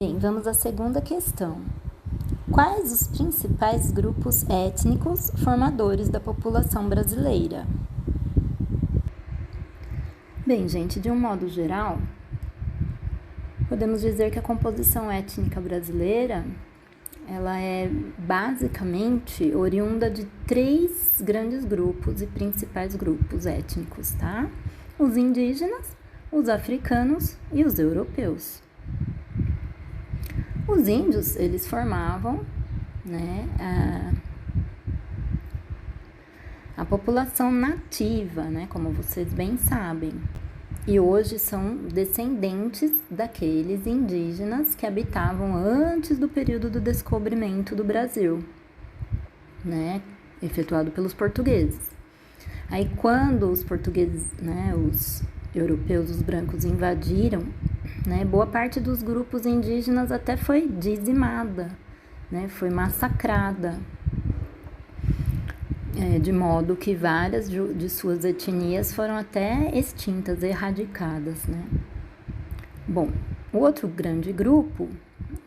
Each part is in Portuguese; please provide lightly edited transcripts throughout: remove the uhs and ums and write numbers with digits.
Bem, vamos à segunda questão. Quais os principais grupos étnicos formadores da população brasileira? Bem, gente, de um modo geral, podemos dizer que a composição étnica brasileira, ela é basicamente oriunda de 3 grandes grupos e principais grupos étnicos, tá? Os indígenas, os africanos e os europeus. Os índios, eles formavam, a população nativa, como vocês bem sabem. E hoje são descendentes daqueles indígenas que habitavam antes do período do descobrimento do Brasil, efetuado pelos portugueses. Aí quando os portugueses, os europeus, os brancos invadiram, boa parte dos grupos indígenas até foi dizimada, foi massacrada, de modo que várias de suas etnias foram até extintas, erradicadas, Bom, o outro grande grupo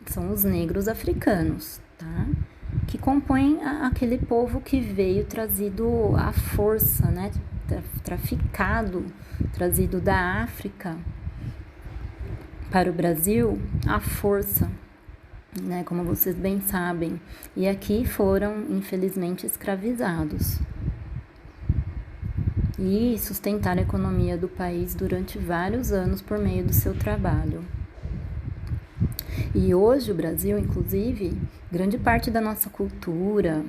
são os negros africanos, tá? Que compõem aquele povo que veio trazido à força, traficado, trazido da África para o Brasil à força, como vocês bem sabem, e aqui foram, infelizmente, escravizados. E sustentaram a economia do país durante vários anos por meio do seu trabalho. E hoje o Brasil, inclusive, grande parte da nossa cultura,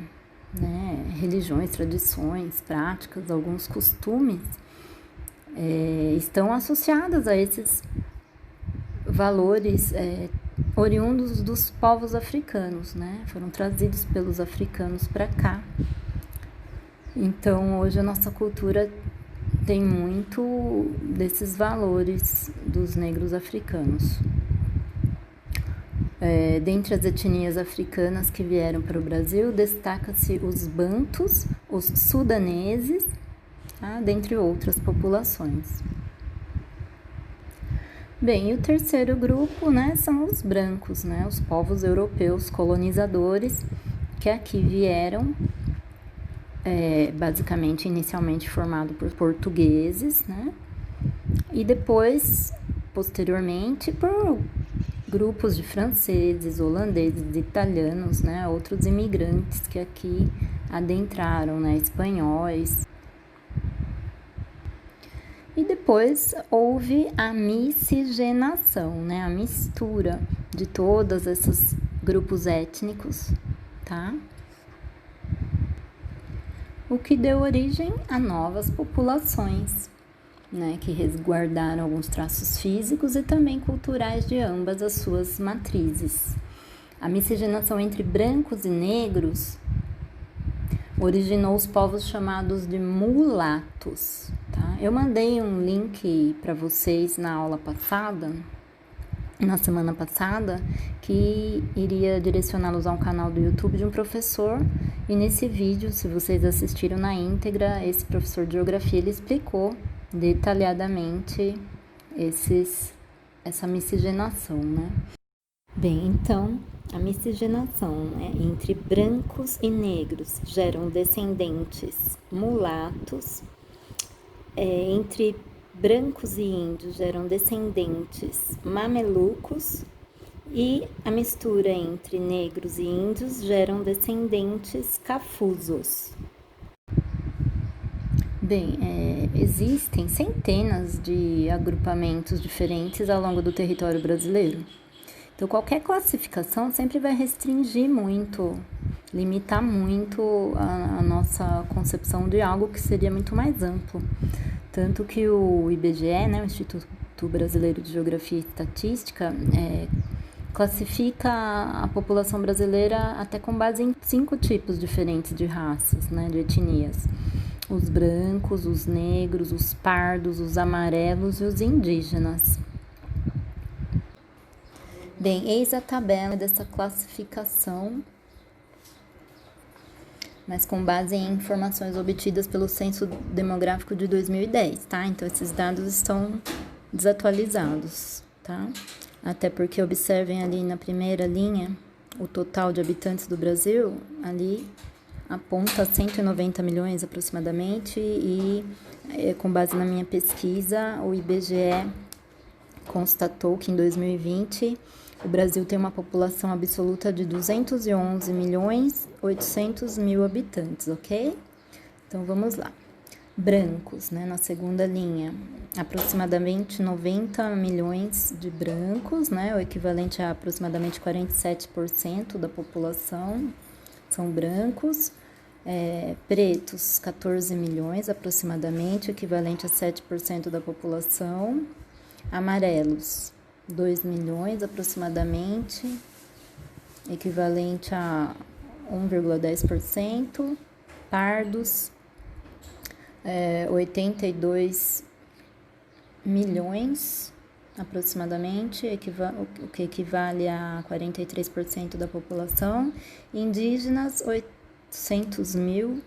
religiões, tradições, práticas, alguns costumes, estão associadas a esses valores oriundos dos povos africanos, Foram trazidos pelos africanos para cá. Então, hoje a nossa cultura tem muito desses valores dos negros africanos. Dentre as etnias africanas que vieram para o Brasil, destaca-se os bantus, os sudaneses, dentre outras populações. Bem, e o terceiro grupo, são os brancos, os povos europeus colonizadores que aqui vieram, basicamente, inicialmente formado por portugueses, e depois, posteriormente, por grupos de franceses, holandeses, italianos, outros imigrantes que aqui adentraram, espanhóis. E depois houve a miscigenação, a mistura de todos esses grupos étnicos, tá? O que deu origem a novas populações, que resguardaram alguns traços físicos e também culturais de ambas as suas matrizes. A miscigenação entre brancos e negros originou os povos chamados de mulatos, tá? Eu mandei um link para vocês na aula passada, na semana passada, que iria direcioná-los a um canal do YouTube de um professor, e nesse vídeo, se vocês assistiram na íntegra, esse professor de geografia, ele explicou detalhadamente essa miscigenação, Bem, então, a miscigenação entre brancos e negros geram descendentes mulatos, entre brancos e índios geram descendentes mamelucos, e a mistura entre negros e índios geram descendentes cafusos. Bem, existem centenas de agrupamentos diferentes ao longo do território brasileiro. Então, qualquer classificação sempre vai restringir muito, limitar muito a nossa concepção de algo que seria muito mais amplo. Tanto que o IBGE, o Instituto Brasileiro de Geografia e Estatística, classifica a população brasileira até com base em 5 tipos diferentes de raças, de etnias. Os brancos, os negros, os pardos, os amarelos e os indígenas. Bem, eis a tabela dessa classificação, mas com base em informações obtidas pelo Censo Demográfico de 2010, tá? Então, esses dados estão desatualizados, tá? Até porque observem ali na primeira linha, o total de habitantes do Brasil, ali aponta 190 milhões aproximadamente e com base na minha pesquisa, o IBGE constatou que em 2020 o Brasil tem uma população absoluta de 211 milhões 800 mil habitantes, ok? Então vamos lá. Brancos, né? Na segunda linha, aproximadamente 90 milhões de brancos, né? O equivalente a aproximadamente 47% da população são brancos. Pretos, 14 milhões aproximadamente, equivalente a 7% da população. Amarelos, 2 milhões aproximadamente, equivalente a 1,10%. Pardos, 82 milhões aproximadamente, o que equivale a 43% da população. Indígenas, 800 mil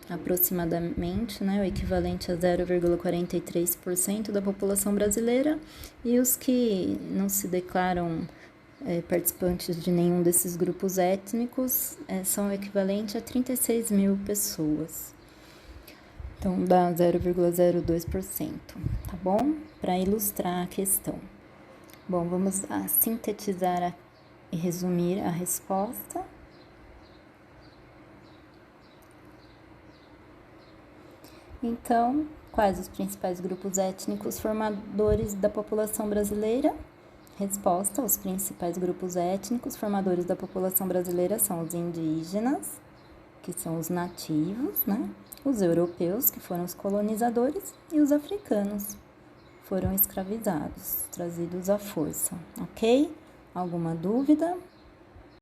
aproximadamente, né, o equivalente a 0,43% da população brasileira. E os que não se declaram participantes de nenhum desses grupos étnicos são o equivalente a 36 mil pessoas. Então, dá 0,02%, tá bom? Para ilustrar a questão. Bom, vamos sintetizar e resumir a resposta. Então, quais os principais grupos étnicos formadores da população brasileira? Resposta: os principais grupos étnicos formadores da população brasileira são os indígenas, que são os nativos, né? Os europeus, que foram os colonizadores, e os africanos, foram escravizados, trazidos à força, ok? Alguma dúvida?